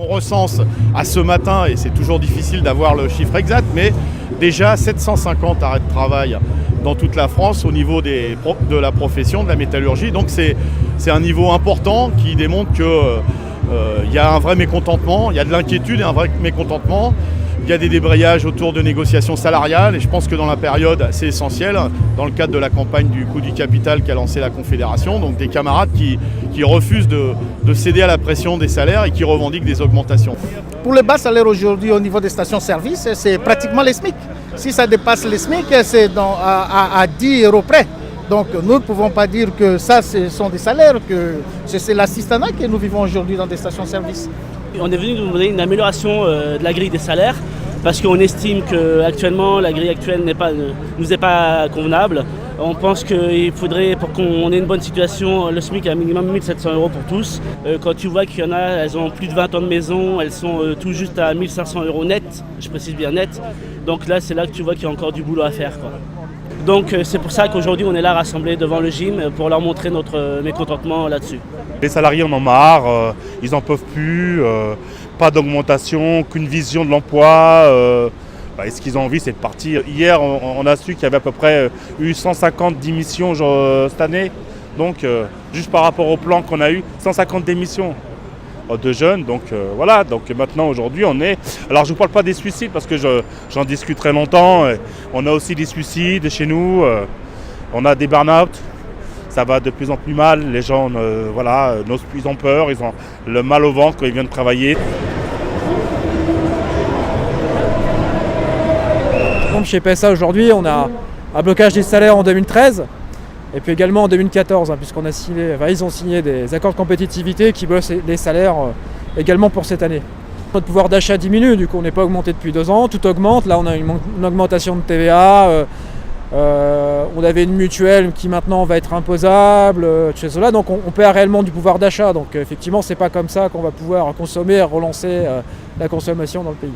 On recense à ce matin, et c'est toujours difficile d'avoir le chiffre exact, mais déjà 750 arrêts de travail dans toute la France au niveau de la profession, de la métallurgie. Donc c'est un niveau important qui démontre qu'il y a un vrai mécontentement, il y a de l'inquiétude et un vrai mécontentement. Il y a des débrayages autour de négociations salariales et je pense que dans la période assez essentielle, dans le cadre de la campagne du coût du capital qu'a lancé la Confédération, donc des camarades qui refusent de céder à la pression des salaires et qui revendiquent des augmentations. Pour les bas salaires aujourd'hui au niveau des stations-service, c'est pratiquement les SMIC. Si ça dépasse les SMIC, c'est à 10 € près. Donc nous ne pouvons pas dire que ça, ce sont des salaires, que c'est l'assistanat que nous vivons aujourd'hui dans des stations-service. On est venu nous demander une amélioration de la grille des salaires parce qu'on estime qu'actuellement la grille actuelle nous est pas convenable. On pense qu'il faudrait, pour qu'on ait une bonne situation, le SMIC à un minimum 1 700 € pour tous. Quand tu vois qu'il y en a, elles ont plus de 20 ans de maison, elles sont tout juste à 1 500 € net, je précise bien net. Donc là, c'est là que tu vois qu'il y a encore du boulot à faire, quoi. Donc c'est pour ça qu'aujourd'hui on est là rassemblés devant le gym pour leur montrer notre mécontentement là-dessus. Les salariés en ont marre, ils n'en peuvent plus, pas d'augmentation, aucune vision de l'emploi. Et ce qu'ils ont envie, c'est de partir. Hier, on a su qu'il y avait à peu près eu 150 démissions cette année. Donc juste par rapport au plan qu'on a eu, 150 démissions de jeunes. Donc voilà, donc maintenant aujourd'hui on est... Alors je ne vous parle pas des suicides parce que j'en discute très longtemps. On a aussi des suicides chez nous, on a des burn-out. Ça va de plus en plus mal, les gens ils ont peur, ils ont le mal au ventre quand ils viennent travailler. Donc chez PSA aujourd'hui, on a un blocage des salaires en 2013 et puis également en 2014, puisqu'on a ils ont signé des accords de compétitivité qui bloquent les salaires également pour cette année. Notre pouvoir d'achat diminue, du coup on n'est pas augmenté depuis 2 ans, tout augmente. Là on a une augmentation de TVA. On avait une mutuelle qui maintenant va être imposable, chez cela, donc on perd réellement du pouvoir d'achat. Donc effectivement, c'est pas comme ça qu'on va pouvoir consommer et relancer la consommation dans le pays.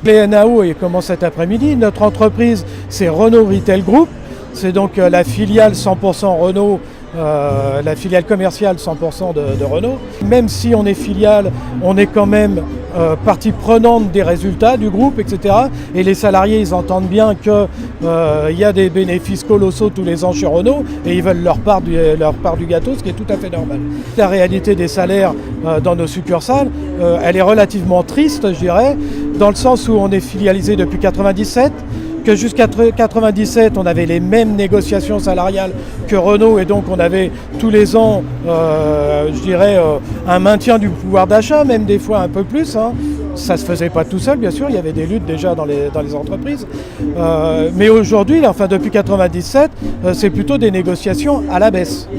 Les NAO commencent cet après-midi. Notre entreprise, c'est Renault Retail Group. C'est donc la filiale 100% Renault, la filiale commerciale 100% de Renault. Même si on est filiale, on est quand même partie prenante des résultats du groupe, etc. Et les salariés, ils entendent bien qu'il y a des bénéfices colossaux tous les ans chez Renault et ils veulent leur part du gâteau, ce qui est tout à fait normal. La réalité des salaires dans nos succursales, elle est relativement triste, je dirais, dans le sens où on est filialisé depuis 1997, que jusqu'à 1997, on avait les mêmes négociations salariales que Renault et donc on avait tous les ans, un maintien du pouvoir d'achat, même des fois un peu plus. Ça ne se faisait pas tout seul, bien sûr, il y avait des luttes déjà dans les entreprises. Mais aujourd'hui, depuis 1997, c'est plutôt des négociations à la baisse.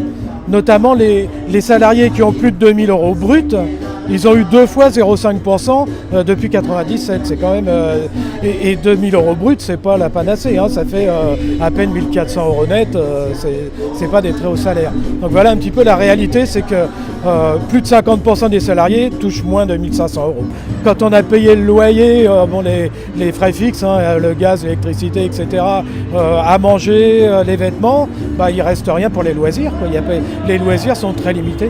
Notamment les salariés qui ont plus de 2 000 € bruts, ils ont eu 2 fois 0,5% depuis 1997. C'est quand même et 2 000 € bruts, c'est pas la panacée. Ça fait à peine 1 400 € net. C'est pas des très hauts salaires. Donc voilà un petit peu la réalité, c'est que plus de 50% des salariés touchent moins de 1 500 €. Quand on a payé le loyer, les frais fixes, le gaz, l'électricité, etc., à manger, les vêtements, il reste rien pour les loisirs, quoi. Les loisirs sont très limités.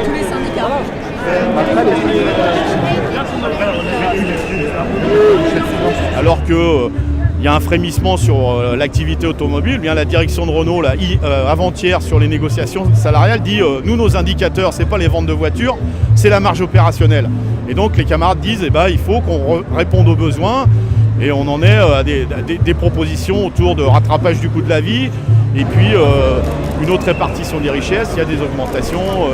Tous les syndicats. Alors que il y a un frémissement sur l'activité automobile, bien la direction de Renault, avant-hier sur les négociations salariales, dit nous, nos indicateurs, c'est pas les ventes de voitures, c'est la marge opérationnelle. Et donc les camarades disent il faut qu'on réponde aux besoins. Et on en est à des propositions autour de rattrapage du coût de la vie et puis une autre répartition des richesses. Il y a des augmentations,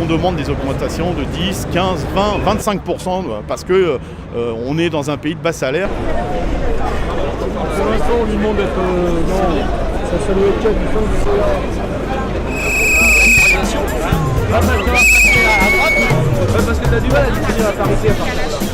on demande des augmentations de 10, 15, 20, 25% parce qu'on est dans un pays de bas salaire. Pour l'instant, on lui demande d'être... non, ça doit être 4 du fond du CA. Parce que t'as du mal à définir la parité à partir de là.